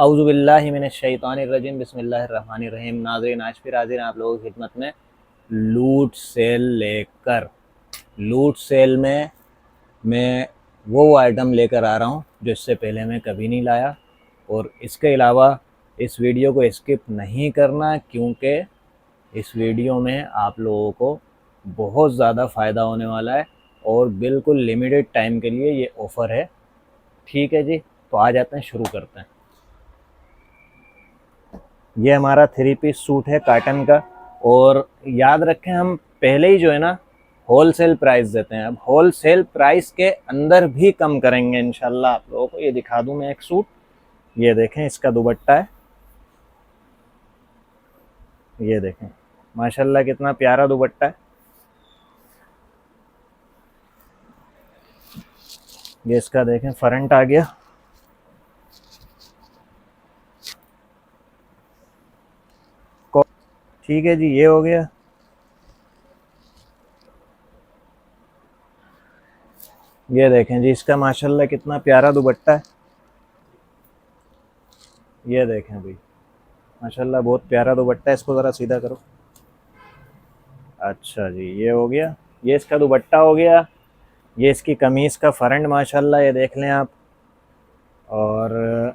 औज़ुबिल्लाहि मिनश्शैतानिर्रजीम बिस्मिल्लाहिर्रहमानिर्रहीम। नाज़रीन, आज फिर हाज़िर हैं आप लोगों की खिदमत में लूट सेल लेकर। लूट सेल में मैं वो आइटम लेकर आ रहा हूँ जो इससे पहले मैं कभी नहीं लाया, और इसके अलावा इस वीडियो को स्किप नहीं करना, क्योंकि इस वीडियो में आप लोगों को बहुत ज़्यादा फ़ायदा होने वाला है और बिल्कुल लिमिटेड टाइम के लिए ये ऑफ़र है। ठीक है जी, तो आ जाते हैं, शुरू करते हैं। ये हमारा 3 पीस सूट है कॉटन का, और याद रखें हम पहले ही जो है ना होल सेल प्राइस देते हैं। अब होल सेल प्राइस के अंदर भी कम करेंगे इंशाल्लाह आप लोगों को। ये दिखा दूं मैं एक सूट, ये देखें, इसका दुपट्टा है, ये देखें माशाल्लाह कितना प्यारा दुपट्टा है। ये इसका देखें फ्रंट आ गया, ठीक है जी, ये हो गया। ये देखें जी, इसका माशाल्लाह कितना प्यारा दुपट्टा है। ये देखें भाई, माशाल्लाह बहुत प्यारा दुपट्टा है। इसको ज़रा सीधा करो। अच्छा जी, ये हो गया, ये इसका दुपट्टा हो गया। ये इसकी कमीज़ का फ्रंट माशाल्लाह, ये देख लें आप। और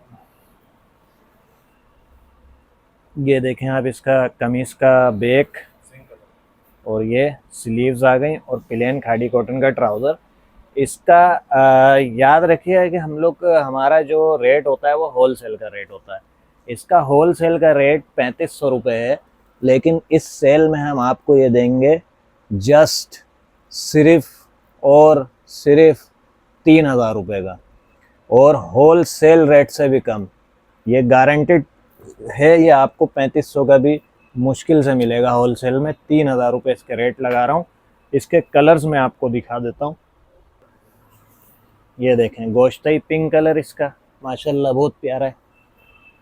ये देखें आप इसका कमीज़ का बैक, और ये स्लीव्स आ गई, और प्लेन खादी कॉटन का ट्राउज़र। इसका याद रखिए कि हम लोग हमारा जो रेट होता है वो होल सेल का रेट होता है। इसका होल सेल का रेट 3500 रुपये है, लेकिन इस सेल में हम आपको ये देंगे जस्ट सिर्फ और सिर्फ 3000 रुपये का, और होल सेल रेट से भी कम। ये गारंटेड है, ये आपको 3500 का भी मुश्किल से मिलेगा होल सेल में। 3000 रुपये इसके रेट लगा रहा हूँ। इसके कलर्स मैं आपको दिखा देता हूँ। ये देखें गोश्तई पिंक कलर इसका, माशाल्लाह बहुत प्यारा है।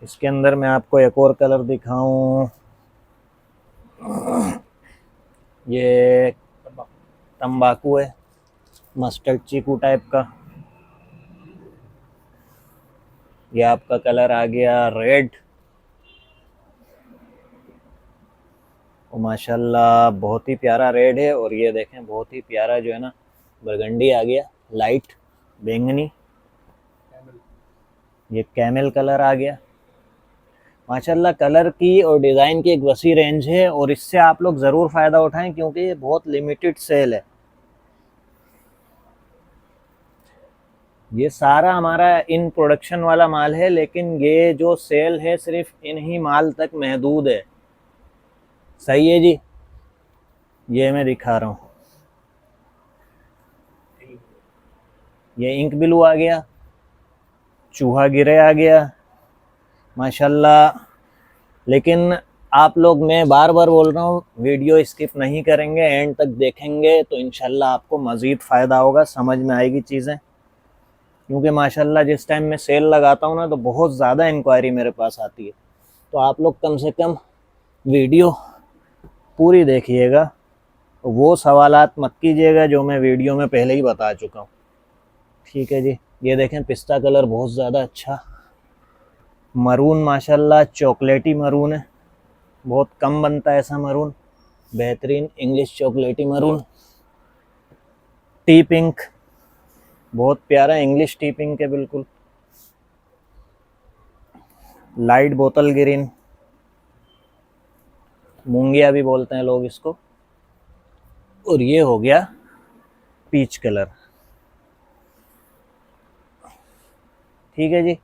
इसके अंदर मैं आपको एक और कलर दिखाऊं, ये तंबाकू है, मस्टर्ड चीकू टाइप का। ये आपका कलर आ गया रेड, और माशाल्लाह बहुत ही प्यारा रेड है। और ये देखें बहुत ही प्यारा जो है ना बरगंडी आ गया, लाइट बैंगनी। ये कैमल कलर आ गया। माशाल्लाह कलर की और डिज़ाइन की एक वसी रेंज है, और इससे आप लोग ज़रूर फ़ायदा उठाएं, क्योंकि ये बहुत लिमिटेड सेल है। ये सारा हमारा इन प्रोडक्शन वाला माल है, लेकिन ये जो सेल है सिर्फ इन्हीं माल तक महदूद है। सही है जी, ये मैं दिखा रहा हूँ। ये इंक ब्लू आ गया, चूहा गिरे आ गया, माशाल्लाह। लेकिन आप लोग, मैं बार बार बोल रहा हूँ, वीडियो स्किप नहीं करेंगे, एंड तक देखेंगे तो इंशाल्लाह आपको मज़ीद फ़ायदा होगा, समझ में आएगी चीज़ें। क्योंकि माशाल्लाह जिस टाइम मैं सेल लगाता हूँ ना, तो बहुत ज़्यादा इंक्वायरी मेरे पास आती है। तो आप लोग कम से कम वीडियो पूरी देखिएगा, वो सवालात मत कीजिएगा जो मैं वीडियो में पहले ही बता चुका हूँ। ठीक है जी, ये देखें पिस्ता कलर बहुत ज़्यादा अच्छा, मरून माशाल्लाह चॉकलेटी मरून है, बहुत कम बनता है ऐसा मरून, बेहतरीन इंग्लिश चॉकलेटी मरून। टी पिंक, बहुत प्यारा इंग्लिश टी पिंक है, बिल्कुल लाइट बोतल ग्रीन, मूंगिया भी बोलते हैं लोग इसको। और ये हो गया पीच कलर। ठीक है जी,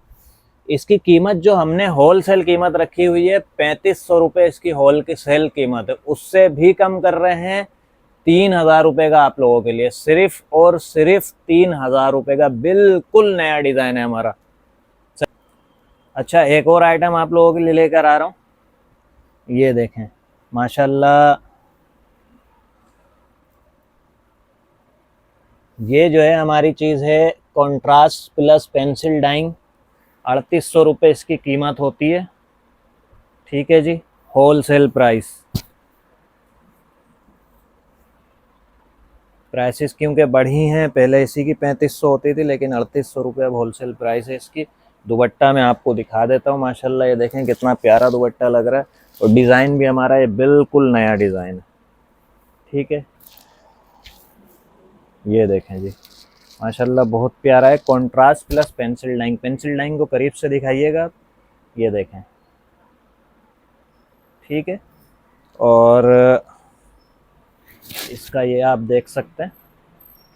इसकी कीमत जो हमने होल सेल कीमत रखी हुई है 3500 रुपये, इसकी होल की सेल कीमत है, उससे भी कम कर रहे हैं। 3000 रुपये का आप लोगों के लिए, सिर्फ और सिर्फ 3000 रुपये का। बिल्कुल नया डिज़ाइन है हमारा। अच्छा, एक और आइटम आप लोगों के लिए लेकर आ रहा हूँ, ये देखें माशाल्लाह। ये जो है हमारी चीज़ है कॉन्ट्रास्ट प्लस पेंसिल डाइंग, 3800 रुपये इसकी कीमत होती है। ठीक है जी, होल सेल प्राइसेस क्योंकि बढ़ी हैं, पहले इसी की 3500 होती थी, लेकिन 3800 रुपये अब होल सेल प्राइस है इसकी। दुपट्टा मैं आपको दिखा देता हूँ। माशाल्लाह ये देखें कितना प्यारा दुपट्टा लग रहा है, और डिज़ाइन भी हमारा ये बिल्कुल नया डिज़ाइन है। ठीक है, ये देखें जी, माशाल्लाह बहुत प्यारा है। Contrast plus pencil dyeing, pencil dyeing को करीब से दिखाइएगा आप, ये देखें। ठीक है, और इसका ये आप देख सकते हैं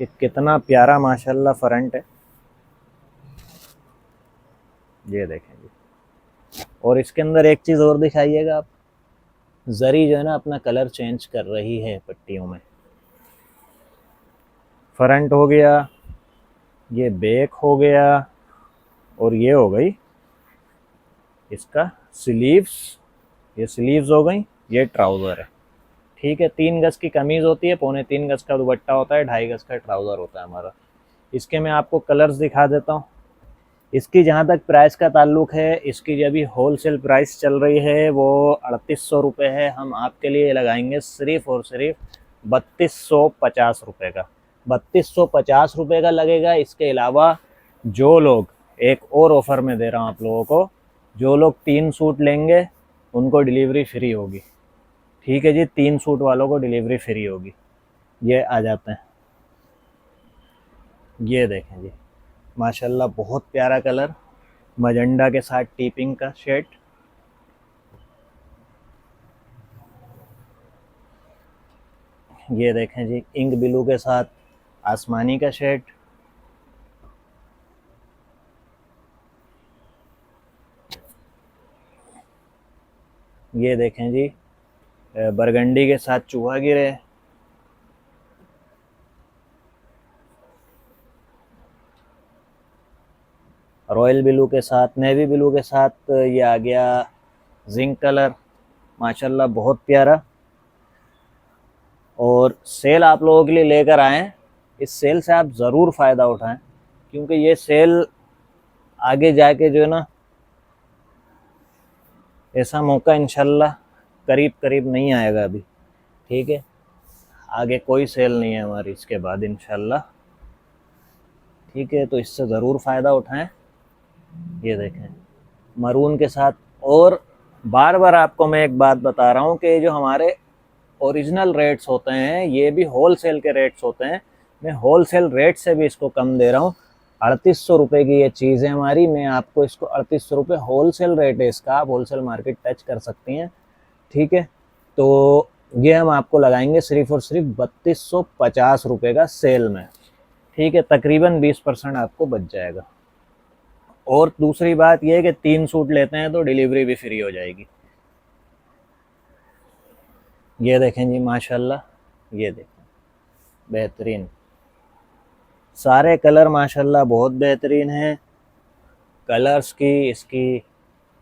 कि कितना प्यारा माशाल्लाह फ्रंट है, ये देखें जी। और इसके अंदर एक चीज़ और दिखाइएगा आप, जरी जो है ना अपना कलर चेंज कर रही है पट्टियों में। फ्रंट हो गया, ये बैक हो गया, और ये हो गई इसका स्लीव्स, ये स्लीव्स हो गई, ये ट्राउज़र है। ठीक है, 3 गज की कमीज़ होती है, 3.25 गज का दुपट्टा होता है, 2.5 गज का ट्राउज़र होता है हमारा। इसके मैं आपको कलर्स दिखा देता हूँ। इसकी जहाँ तक प्राइस का ताल्लुक है, इसकी जो अभी होलसेल प्राइस चल रही है वो 3800 रुपये है। हम आपके लिए लगाएंगे सिर्फ़ और सिर्फ 3250 रुपये का, 3250 रुपये का लगेगा। इसके अलावा जो लोग, एक और ऑफ़र में दे रहा हूँ आप लोगों को, जो लोग 3 सूट लेंगे उनको डिलीवरी फ्री होगी। ठीक है जी, 3 सूट वालों को डिलीवरी फ्री होगी। ये आ जाते हैं, ये देखें जी, माशाल्लाह बहुत प्यारा कलर, मजेंडा के साथ टीपिंग का शेड। ये देखें जी, इंक ब्लू के साथ आसमानी का शेड। ये देखें जी, बरगंडी के साथ चूहा गिरे। रॉयल ब्लू के साथ, नेवी ब्लू के साथ ये आ गया जिंक कलर, माशाल्लाह बहुत प्यारा। और सेल आप लोगों के लिए लेकर आए हैं, इस सेल से आप ज़रूर फ़ायदा उठाएं, क्योंकि ये सेल आगे जाके जो है ना, ऐसा मौका इंशाल्लाह करीब करीब नहीं आएगा अभी। ठीक है, आगे कोई सेल नहीं है हमारी इसके बाद इंशाल्लाह। ठीक है, तो इससे ज़रूर फ़ायदा उठाएं। ये देखें मरून के साथ। और बार बार आपको मैं एक बात बता रहा हूँ कि जो हमारे ओरिजिनल रेट्स होते हैं ये भी होल सेल के रेट्स होते हैं। मैं होल सेल रेट से भी इसको कम दे रहा हूँ। 3800 रुपये की ये चीज़ है हमारी, मैं आपको इसको 3800 रुपये होल सेल रेट है इसका, आप होल सेल मार्केट टच कर सकती हैं। ठीक है, तो ये हम आपको लगाएंगे सिर्फ और सिर्फ 3250 रुपये का सेल में। ठीक है, तकरीबन 20% आपको बच जाएगा। और दूसरी बात यह है कि 3 सूट लेते हैं तो डिलीवरी भी फ्री हो जाएगी। ये देखें जी, माशाल्लाह, ये देखें बेहतरीन, सारे कलर माशाल्लाह बहुत बेहतरीन हैं। कलर्स की, इसकी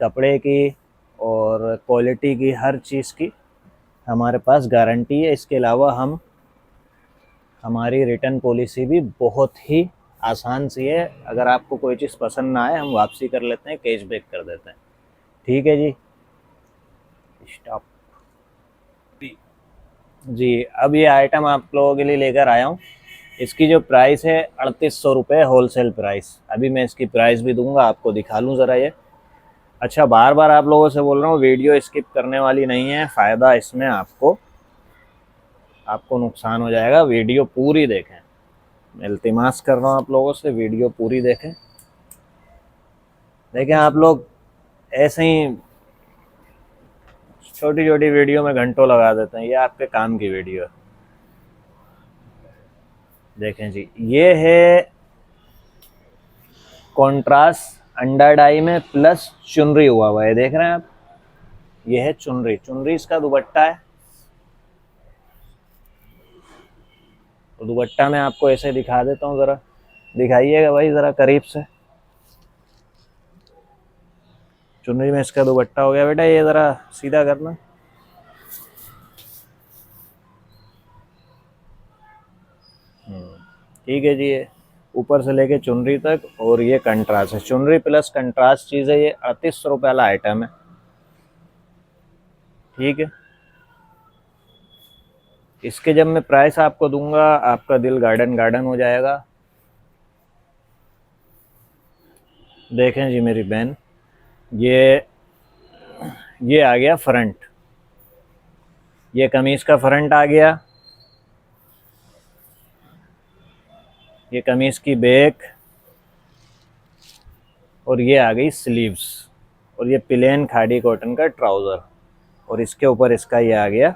कपड़े की और क्वालिटी की, हर चीज़ की हमारे पास गारंटी है। इसके अलावा हमारी रिटर्न पॉलिसी भी बहुत ही आसान सी है। अगर आपको कोई चीज़ पसंद ना आए हम वापसी कर लेते हैं, कैश बैक कर देते हैं। ठीक है जी, स्टॉप जी। अब ये आइटम आप लोगों के लिए लेकर आया हूँ। इसकी जो प्राइस है 3800 रुपये होल सेल प्राइस। अभी मैं इसकी प्राइस भी दूंगा, आपको दिखा लूँ ज़रा ये। अच्छा, बार बार आप लोगों से बोल रहा हूँ, वीडियो स्किप करने वाली नहीं है, फ़ायदा इसमें आपको नुकसान हो जाएगा। वीडियो पूरी देखें, मैं इल्तिमास कर रहा हूँ आप लोगों से, वीडियो पूरी देखें। देखें आप लोग ऐसे ही छोटी छोटी वीडियो में घंटों लगा देते हैं, ये आपके काम की वीडियो है। देखें जी, ये है कॉन्ट्रास्ट अंडा डाई में प्लस चुनरी हुआ है, देख रहे हैं आप। ये है चुनरी, चुनरी इसका दुपट्टा है। तो दुपट्टा मैं आपको ऐसे दिखा देता हूँ, ज़रा दिखाइएगा भाई ज़रा करीब से। चुनरी में इसका दुपट्टा हो गया। बेटा ये ज़रा सीधा करना। ठीक है जी, ये ऊपर से लेके चुनरी तक, और ये कंट्रास्ट है, चुनरी प्लस कंट्रास्ट चीज़ है। ये 3800 रुपये वाला आइटम है। ठीक है, इसके जब मैं प्राइस आपको दूंगा आपका दिल गार्डन गार्डन हो जाएगा। देखें जी मेरी बहन, ये आ गया फ्रंट, ये कमीज़ का फ्रंट आ गया, ये कमीज़ की बैक, और ये आ गई स्लीव्स, और ये प्लेन खादी कॉटन का ट्राउज़र, और इसके ऊपर इसका ये आ गया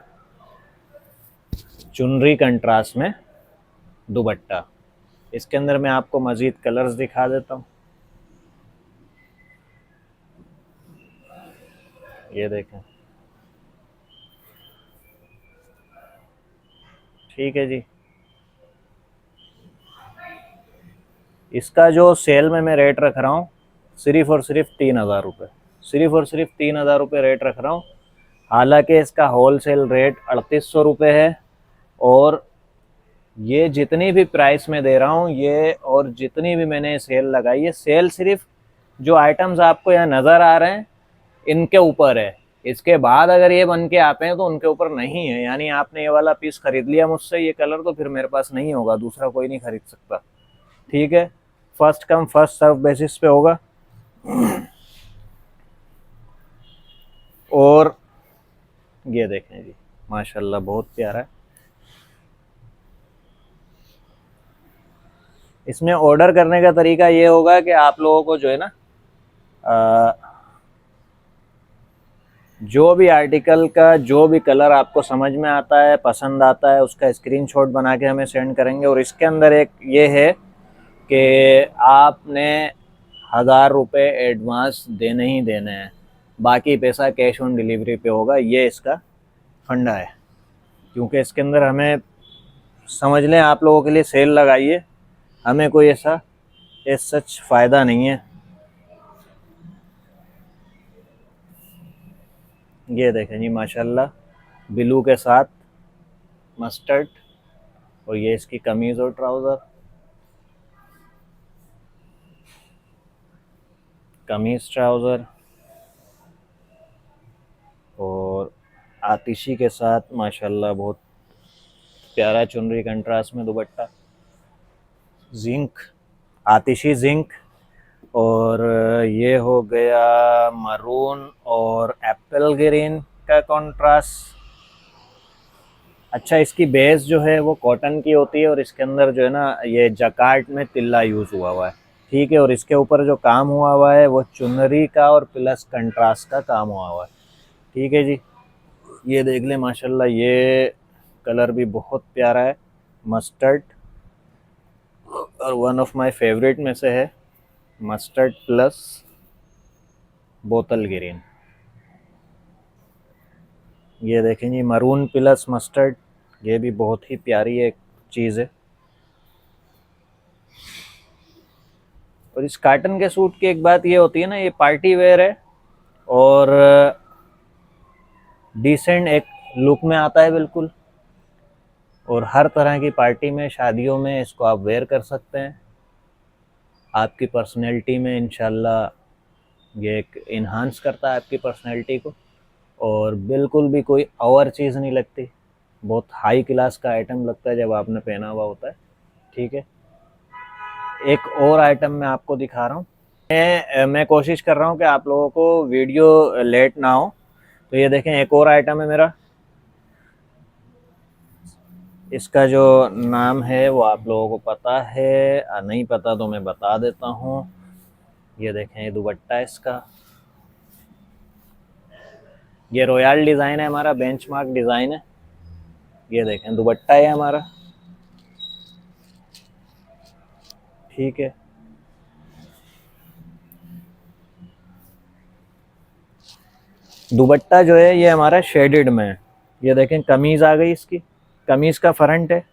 चुनरी कंट्रास्ट में दुपट्टा। इसके अंदर मैं आपको मज़ीद कलर्स दिखा देता हूँ। ये देखें, ठीक है जी। इसका जो सेल में मैं रेट रख रहा हूँ सिर्फ़ और सिर्फ 3000 रुपये, सिर्फ़ और सिर्फ 3000 रुपये रेट रख रहा हूँ। हालांकि इसका होल सेल रेट 3800 रुपये है, और ये जितनी भी प्राइस में दे रहा हूँ, ये और जितनी भी मैंने सेल लगाई है, सेल सिर्फ जो आइटम्स आपको यहाँ नज़र आ रहे हैं इनके ऊपर है। इसके बाद अगर ये बन के आते हैं तो उनके ऊपर नहीं है। यानी आपने ये वाला पीस खरीद लिया मुझसे, ये कलर तो फिर मेरे पास नहीं होगा, दूसरा कोई नहीं खरीद सकता, ठीक है। First come first serve basis पे होगा। और ये देखें जी, माशाल्लाह बहुत प्यारा है। इसमें ऑर्डर करने का तरीका ये होगा कि आप लोगों को जो है ना, जो भी आर्टिकल का जो भी कलर आपको समझ में आता है, पसंद आता है, उसका स्क्रीनशॉट बना के हमें सेंड करेंगे। और इसके अंदर एक ये है कि आपने 1000 रुपये एडवांस देने ही देने हैं, बाकी पैसा कैश ऑन डिलीवरी पे होगा। ये इसका फंडा है, क्योंकि इसके अंदर हमें समझ लें आप लोगों के लिए सेल लगाई है, हमें कोई ऐसा सच फ़ायदा नहीं है। ये देखें जी माशाल्लाह, ब्लू के साथ मस्टर्ड, और ये इसकी कमीज़ और ट्राउज़र, कमीज़ ट्राउज़र, और आतिशी के साथ माशाल्लाह बहुत प्यारा चुनरी कंट्रास्ट में दुपट्टा, जिंक, आतिशी जिंक, और ये हो गया मरून और एप्पल ग्रीन का कंट्रास्ट। अच्छा, इसकी बेस जो है वो कॉटन की होती है, और इसके अंदर जो है ना ये जकार्ड में तिल्ला यूज़ हुआ है, ठीक है। और इसके ऊपर जो काम हुआ है वो चुनरी का और प्लस कंट्रास्ट का काम हुआ है, ठीक है जी। ये देख लें माशाल्लाह, ये कलर भी बहुत प्यारा है, मस्टर्ड, और वन ऑफ माय फेवरेट में से है मस्टर्ड प्लस बोतल ग्रीन। ये देखें जी, मरून प्लस मस्टर्ड, ये भी बहुत ही प्यारी एक चीज़ है। और इस कॉटन के सूट की एक बात ये होती है ना, ये पार्टी वेयर है और डिसेंट एक लुक में आता है बिल्कुल, और हर तरह की पार्टी में, शादियों में इसको आप वेयर कर सकते हैं। आपकी पर्सनैलिटी में इंशाल्लाह ये एक इन्हांस करता है आपकी पर्सनैलिटी को, और बिल्कुल भी कोई और चीज़ नहीं लगती, बहुत हाई क्लास का आइटम लगता है जब आपने पहना हुआ होता है, ठीक है। एक और आइटम मैं आपको दिखा रहा हूँ। मैं कोशिश कर रहा हूँ कि आप लोगों को वीडियो लेट ना हो, तो ये देखें एक और आइटम है मेरा। इसका जो नाम है वो आप लोगों को पता है, नहीं पता तो मैं बता देता हूँ। ये देखें, ये दुपट्टा इसका, ये रॉयल डिज़ाइन है हमारा, बेंचमार्क डिज़ाइन है। ये देखें दुपट्टा है हमारा, ठीक है। दुपट्टा जो है ये हमारा शेडेड में है। ये देखें कमीज़ आ गई इसकी, कमीज़ का फ्रंट है,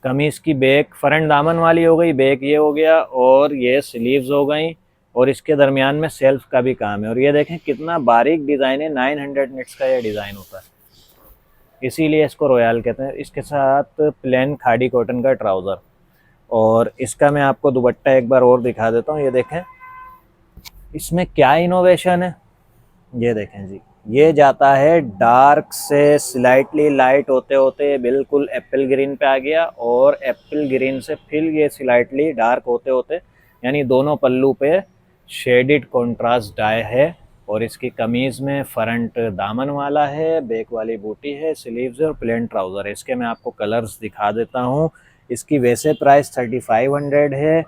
कमीज़ की बैक फ्रंट दामन वाली हो गई, बैक ये हो गया, और ये स्लीव्स हो गई, और इसके दरमियान में सेल्फ का भी काम है। और ये देखें कितना बारीक डिज़ाइन है, 900 निट्स का ये डिज़ाइन होता है, इसीलिए इसको रॉयल कहते हैं। इसके साथ प्लेन खादी कॉटन का ट्राउज़र, और इसका मैं आपको दुपट्टा एक बार और दिखा देता हूँ। ये देखें इसमें क्या इनोवेशन है, ये देखें जी, ये जाता है डार्क से स्लाइटली लाइट होते होते बिल्कुल एप्पल ग्रीन पे आ गया, और एप्पल ग्रीन से फिर ये स्लाइटली डार्क होते होते यानी दोनों पल्लू पे शेडेड कॉन्ट्रास्ट डाई है। और इसकी कमीज़ में फ्रंट दामन वाला है, बैक वाली बूटी है, स्लीव्स और प्लेन ट्राउज़र है। इसके मैं आपको कलर्स दिखा देता हूँ। इसकी वैसे प्राइस 3500 है,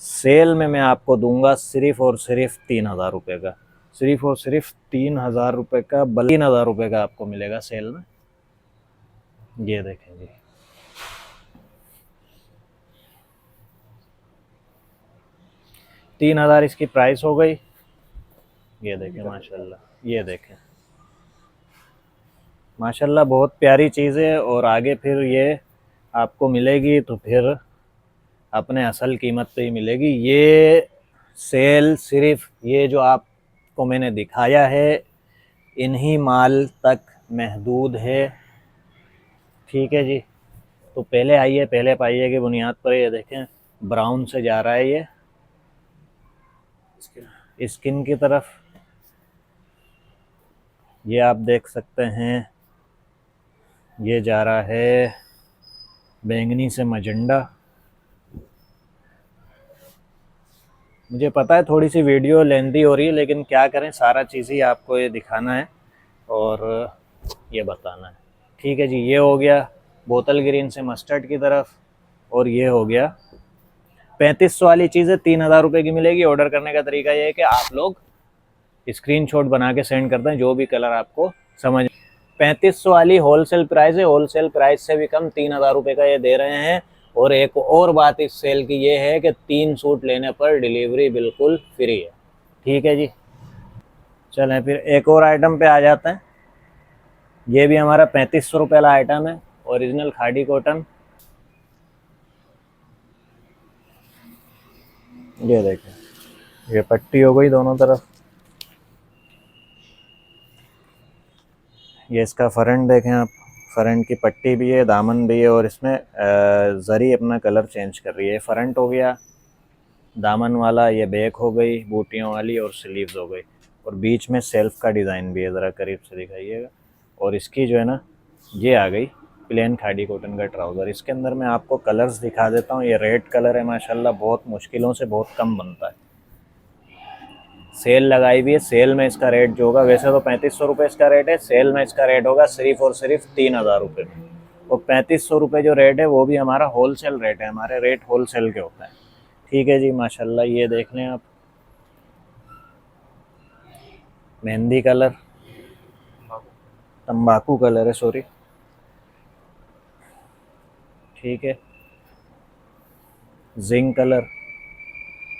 सेल में मैं आपको दूंगा सिर्फ और सिर्फ 3000 रुपये का, सिर्फ और सिर्फ 3000 रुपये का, 3000 रुपये का आपको मिलेगा सेल में। ये देखें जी, 3000 इसकी प्राइस हो गई। ये देखें माशाल्लाह, ये देखें माशाल्लाह, बहुत प्यारी चीज़ है। और आगे फिर ये आपको मिलेगी तो फिर अपने असल कीमत पे ही मिलेगी। ये सेल सिर्फ ये जो आपको मैंने दिखाया है इन्हीं माल तक महदूद है। ठीक है जी, तो पहले आइए, पहले पाइए की बुनियाद पर ये देखें ब्राउन से जा रहा है ये स्किन की तरफ, ये आप देख सकते हैं। ये जा रहा है बैंगनी से मजेंडा। मुझे पता है थोड़ी सी वीडियो लेंथी हो रही है, लेकिन क्या करें, सारा चीज़ ही आपको ये दिखाना है और ये बताना है। ठीक है जी, ये हो गया बोतल ग्रीन से मस्टर्ड की तरफ, और ये हो गया 3500 वाली चीज़ है, 3000 रुपये की मिलेगी। ऑर्डर करने का तरीका ये है कि आप लोग स्क्रीनशॉट बना के सेंड करते हैं जो भी कलर आपको समझ। 3500 वाली होलसेल प्राइस है, होलसेल प्राइस से भी कम 3000 रुपये का ये दे रहे हैं। और एक और बात इस सेल की ये है कि 3 सूट लेने पर डिलीवरी बिल्कुल फ्री है। ठीक है जी, चलें फिर एक और आइटम पे आ जाते हैं। ये भी हमारा 3500 रुपये वाला आइटम है, ओरिजिनल खादी कॉटन। ये देखें, ये पट्टी हो गई दोनों तरफ। ये इसका फ्रंट देखें आप, फ्रंट की पट्टी भी है, दामन भी है, और इसमें जरी अपना कलर चेंज कर रही है। फ्रंट हो गया दामन वाला, ये बैक हो गई बूटियों वाली, और स्लीव्स हो गई। और बीच में सेल्फ का डिज़ाइन भी है, ज़रा करीब से दिखाइएगा। और इसकी जो है ना, ये आ गई प्लेन खादी कॉटन का ट्राउज़र। इसके अंदर मैं आपको कलर्स दिखा देता हूँ। ये रेड कलर है माशाल्लाह, बहुत मुश्किलों से बहुत कम बनता है। सेल लगाई हुई है, सेल में इसका रेट जो होगा, वैसे तो 3500 रुपये इसका रेट है, सेल में इसका रेट होगा सिर्फ और सिर्फ 3000 रुपये। और 3500 रुपये जो रेट है वो भी हमारा होलसेल रेट है, हमारे रेट होलसेल के होता है। ठीक है जी माशाल्लाह, ये देख लें आप, मेहंदी कलर, तंबाकू कलर है सॉरी। ठीक है, जिंक कलर,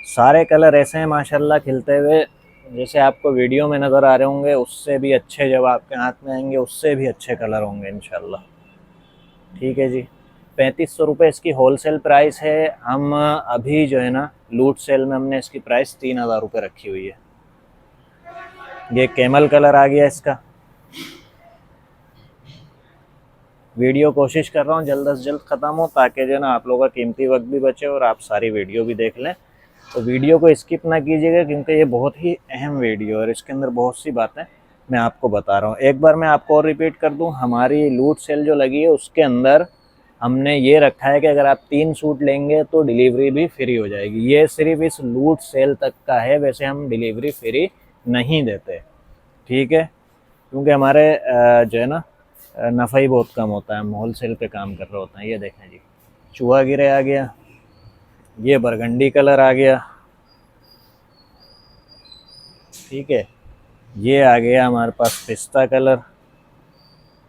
सारे कलर ऐसे हैं माशाल्लाह खिलते हुए, जैसे आपको वीडियो में नज़र आ रहे होंगे, उससे भी अच्छे जब आपके हाथ में आएंगे उससे भी अच्छे कलर होंगे इंशाल्लाह। ठीक है जी, 3500 रुपये इसकी होलसेल प्राइस है। हम अभी जो है ना लूट सेल में हमने इसकी प्राइस 3000 रुपये रखी हुई है। ये कैमल कलर आ गया इसका। वीडियो कोशिश कर रहा हूँ जल्द से जल्द ख़त्म हो, ताकि जो है ना आप लोगों का कीमती वक्त भी बचे और आप सारी वीडियो भी देख लें। तो वीडियो को स्किप ना कीजिएगा, क्योंकि ये बहुत ही अहम वीडियो है और इसके अंदर बहुत सी बातें मैं आपको बता रहा हूँ। एक बार मैं आपको और रिपीट कर दूँ, हमारी लूट सेल जो लगी है उसके अंदर हमने ये रखा है कि अगर आप 3 सूट लेंगे तो डिलीवरी भी फ्री हो जाएगी। ये सिर्फ इस लूट सेल तक का है, वैसे हम डिलीवरी फ्री नहीं देते। ठीक है, क्योंकि हमारे जो है ना नफ़ा ही बहुत कम होता है, हम होल सेल पे काम कर रहे होते हैं। ये देखें जी, चूहा गिरे आ गया, ये बरगंडी कलर आ गया। ठीक है, ये आ गया हमारे पास पिस्ता कलर।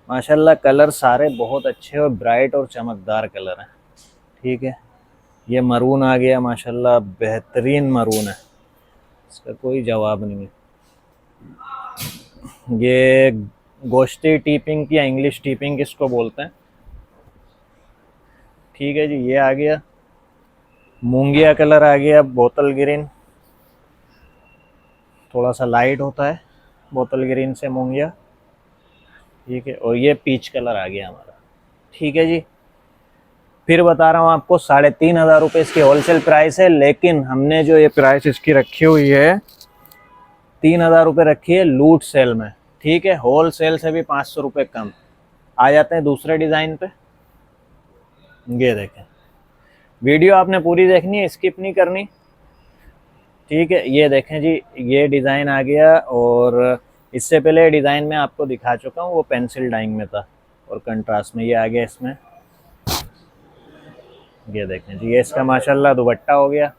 माशाल्लाह कलर सारे बहुत अच्छे और ब्राइट और चमकदार कलर हैं। ठीक है, ये मरून आ गया, माशाल्लाह बेहतरीन मरून है, इसका कोई जवाब नहीं है। ये गोश्ती टीपिंग या इंग्लिश टीपिंग किसको बोलते हैं। ठीक है जी, ये आ गया मूंगिया कलर आ गया, बोतल ग्रीन, थोड़ा सा लाइट होता है बोतल ग्रीन से मूंगिया। ठीक है, और ये पीच कलर आ गया हमारा। ठीक है जी, फिर बता रहा हूँ आपको 3500 रुपये इसकी होलसेल प्राइस है, लेकिन हमने जो ये प्राइस इसकी रखी हुई है 3000 रुपये रखी है लूट सेल में। ठीक है, होल सेल से भी 500 रुपये कम। आ जाते हैं दूसरे डिज़ाइन पे। ये देखें, वीडियो आपने पूरी देखनी है, स्किप नहीं करनी। ठीक है, ये देखें जी, ये डिज़ाइन आ गया। और इससे पहले डिज़ाइन में आपको दिखा चुका हूँ, वो पेंसिल डाइंग में था और कंट्रास्ट में ये आ गया इसमें। ये देखें जी, ये इसका माशाल्लाह दुपट्टा हो गया।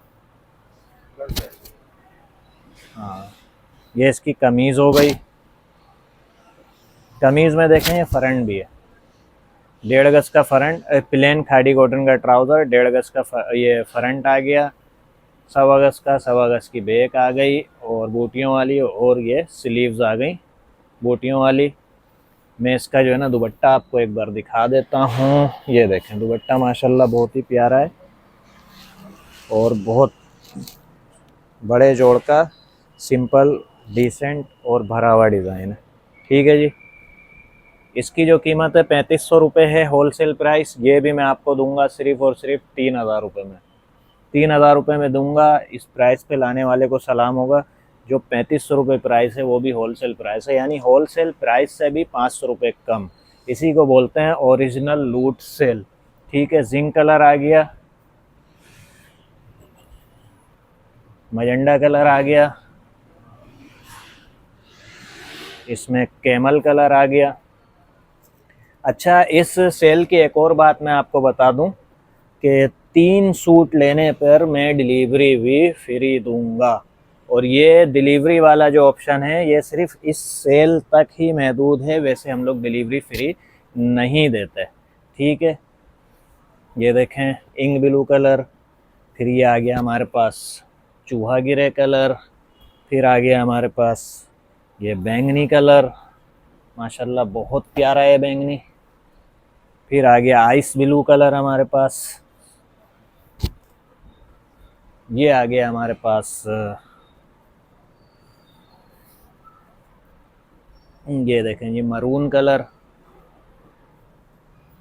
हाँ, ये इसकी कमीज़ हो गई। कमीज़ में देखें ये फ्रंट भी है, 1.5 गज का फ्रंट, प्लेन खादी कॉटन का ट्राउज़र, 1.5 गज का ये फ्रंट आ गया, 1.25 गज का, 1.25 गज की बैक आ गई और बूटियों वाली, और ये स्लीव्स आ गई बूटियों वाली। मैं इसका जो है ना दुपट्टा आपको एक बार दिखा देता हूँ। ये देखें दुपट्टा माशाल्लाह बहुत ही प्यारा है और बहुत बड़े जोड़ का, सिंपल, डिसेंट और भरा हुआ डिज़ाइन है। ठीक है जी, इसकी जो कीमत है 3500 रुपये है होलसेल प्राइस। ये भी मैं आपको दूंगा सिर्फ और सिर्फ 3000 रुपये में। 3000 रुपये में दूंगा। इस प्राइस पे लाने वाले को सलाम होगा। जो 3500 रुपये प्राइस है वो भी होलसेल प्राइस है, यानी होलसेल प्राइस से भी 500 रुपये कम। इसी को बोलते हैं ओरिजिनल लूट सेल। ठीक है, जिंक कलर आ गया, मजेंडा कलर आ गया, इसमें कैमल कलर आ गया। अच्छा, इस सेल की एक और बात मैं आपको बता दूं कि 3 सूट लेने पर मैं डिलीवरी भी फ्री दूंगा। और ये डिलीवरी वाला जो ऑप्शन है ये सिर्फ इस सेल तक ही महदूद है, वैसे हम लोग डिलीवरी फ्री नहीं देते। ठीक है, ये देखें इंक ब्लू कलर, फिर ये आ गया हमारे पास चूहा गिरे कलर, फिर आ गया हमारे पास ये बैंगनी कलर, माशाल्लाह बहुत प्यारा है बैंगनी। फिर आ गया आइस ब्लू कलर हमारे पास। ये आ गया हमारे पास ये देखें जी मरून कलर,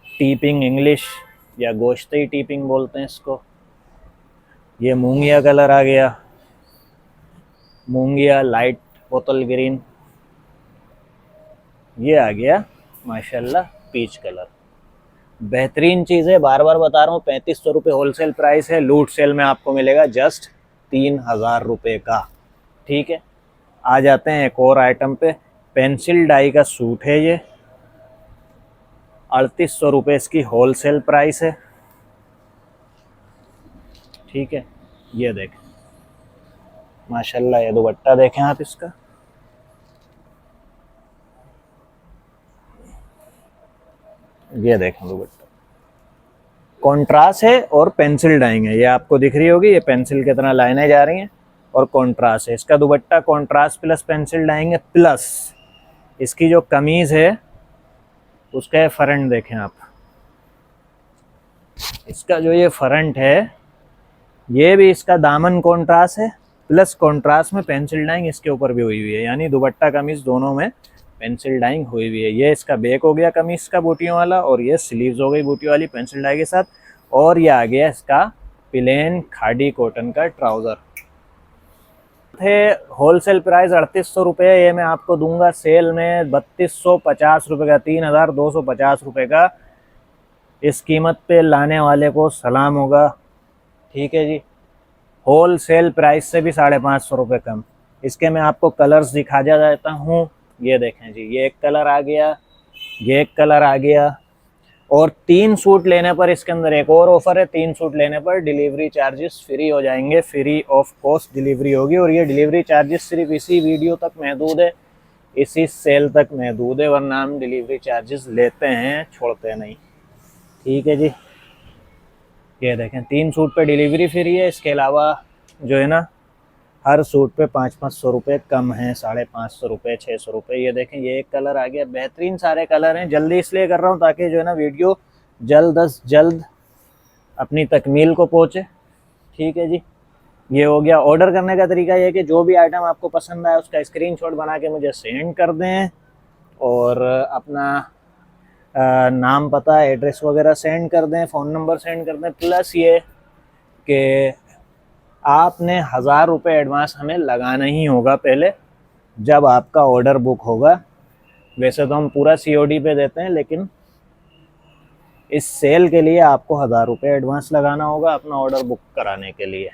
टीपिंग इंग्लिश या गोश्ती टीपिंग बोलते हैं इसको। ये मूंगिया कलर आ गया, मूंगिया लाइट बोतल ग्रीन। ये आ गया माशाल्लाह पीच कलर। बेहतरीन चीज़ है, बार बार बता रहा हूँ, 3500 रुपये होलसेल प्राइस है। लूट सेल में आपको मिलेगा जस्ट 3000 रुपये का। ठीक है, आ जाते हैं एक और आइटम पे। पेंसिल डाई का सूट है ये, 3800 रुपये इसकी होलसेल प्राइस है। ठीक है, ये देखें माशाल्लाह, ये दुपट्टा देखें आप इसका, ये देखें दुपट्टा कॉन्ट्रास्ट है और पेंसिल डाइंग है। ये आपको दिख रही होगी, ये पेंसिल की तरह लाइनें जा रही हैं और कॉन्ट्रास्ट है। इसका dupatta contrast plus pencil dyeing है, प्लस इसकी जो कमीज़ है उसका फ्रंट देखें आप। इसका जो ये फ्रंट है ये भी इसका दामन कॉन्ट्रास्ट है, प्लस कॉन्ट्रास्ट में पेंसिल डाइंग इसके ऊपर भी हुई हुई है, यानी दुपट्टा कमीज़ दोनों में पेंसिल डाइंग हुई हुई है। ये इसका बैक हो गया कमीज़ का बूटियों वाला, और ये स्लीव्स हो गई बूटियों वाली पेंसिल डाई के साथ। और ये आ गया इसका प्लेन खादी कॉटन का ट्राउज़र है। होलसेल प्राइस 3800 रुपये, ये मैं आपको दूंगा सेल में 3250 रुपये का, 3250 रुपये का। इस कीमत पे लाने वाले को सलाम होगा। ठीक है जी, होल सेल प्राइस से भी 550 रुपये कम। इसके मैं आपको कलर्स दिखा देता हूँ। ये देखें जी, ये एक कलर आ गया, ये एक कलर आ गया। और 3 सूट लेने पर इसके अंदर एक और ऑफर है, 3 सूट लेने पर डिलीवरी चार्जेस फ्री हो जाएंगे, फ्री ऑफ कॉस्ट डिलीवरी होगी। और ये डिलीवरी चार्जेस सिर्फ इसी वीडियो तक महदूद है, इसी सेल तक महदूद है, वरना हम डिलीवरी चार्जेस लेते हैं, छोड़ते नहीं। ठीक है जी, ये देखें 3 सूट पे डिलीवरी फ्री है। इसके अलावा जो है ना हर सूट पे 500 रुपये कम है, 550 रुपये, 600 रुपये। ये देखें ये एक कलर आ गया, बेहतरीन सारे कलर हैं। जल्दी इसलिए कर रहा हूँ ताकि जो है ना वीडियो जल्द अज जल्द अपनी तकमील को पहुँचे। ठीक है जी, ये हो गया। ऑर्डर करने का तरीका ये है कि जो भी आइटम आपको पसंद आए उसका स्क्रीनशॉट बना के मुझे सेंड कर दें, और अपना नाम, पता, एड्रेस वगैरह सेंड कर दें, फ़ोन नंबर सेंड कर दें। प्लस ये कि आपने 1000 रुपये एडवांस हमें लगाना ही होगा पहले, जब आपका ऑर्डर बुक होगा। वैसे तो हम पूरा COD पे देते हैं, लेकिन इस सेल के लिए आपको 1000 रुपये एडवांस लगाना होगा अपना ऑर्डर बुक कराने के लिए।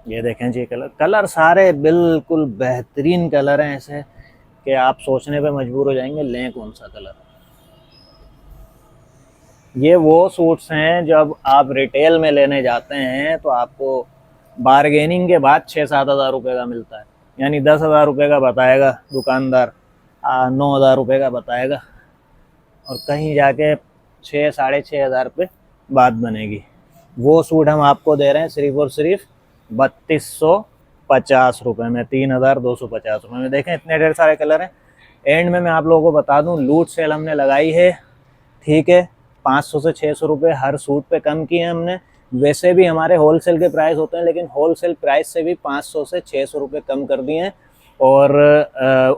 ये देखें जी, कलर कलर सारे बिल्कुल बेहतरीन कलर हैं, ऐसे कि आप सोचने पे मजबूर हो जाएंगे लें कौन सा कलर। ये वो सूट्स हैं जब आप रिटेल में लेने जाते हैं तो आपको बारगेनिंग के बाद 6-7 हज़ार रुपये का मिलता है। यानी 10 हज़ार रुपये का बताएगा दुकानदार, 9 हज़ार रुपये का बताएगा, और कहीं जाके 6-6.5 हज़ार पे बात बनेगी। वो सूट हम आपको दे रहे हैं सिर्फ और सिर्फ 3250 रुपये में, 3250 रुपये में। देखें इतने ढेर सारे कलर हैं। एंड में मैं आप लोगों को बता दूं, लूट सेल हमने लगाई है, ठीक है। 500 से 600 रुपये हर सूट पे कम किए हैं हमने। वैसे भी हमारे होलसेल के प्राइस होते हैं, लेकिन होलसेल प्राइस से भी 500 से 600 रुपये कम कर दिए हैं। और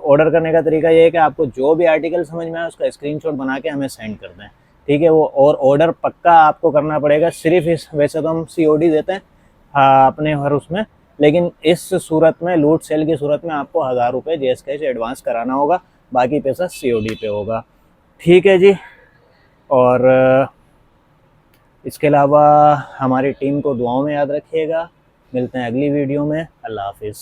ऑर्डर करने का तरीका ये है कि आपको जो भी आर्टिकल समझ में आए उसका स्क्रीनशॉट बना के हमें सेंड कर दें, ठीक है। वो और ऑर्डर पक्का आपको करना पड़ेगा। सिर्फ इस, वैसे तो हम COD देते हैं अपने हर उसमें, लेकिन इस सूरत में, लूट सेल की सूरत में, आपको 1000 रुपये JS कैश एडवांस कराना होगा, बाकी पैसा COD पे होगा, ठीक है जी। और इसके अलावा हमारी टीम को दुआओं में याद रखिएगा। मिलते हैं अगली वीडियो में। अल्लाह हाफिज़।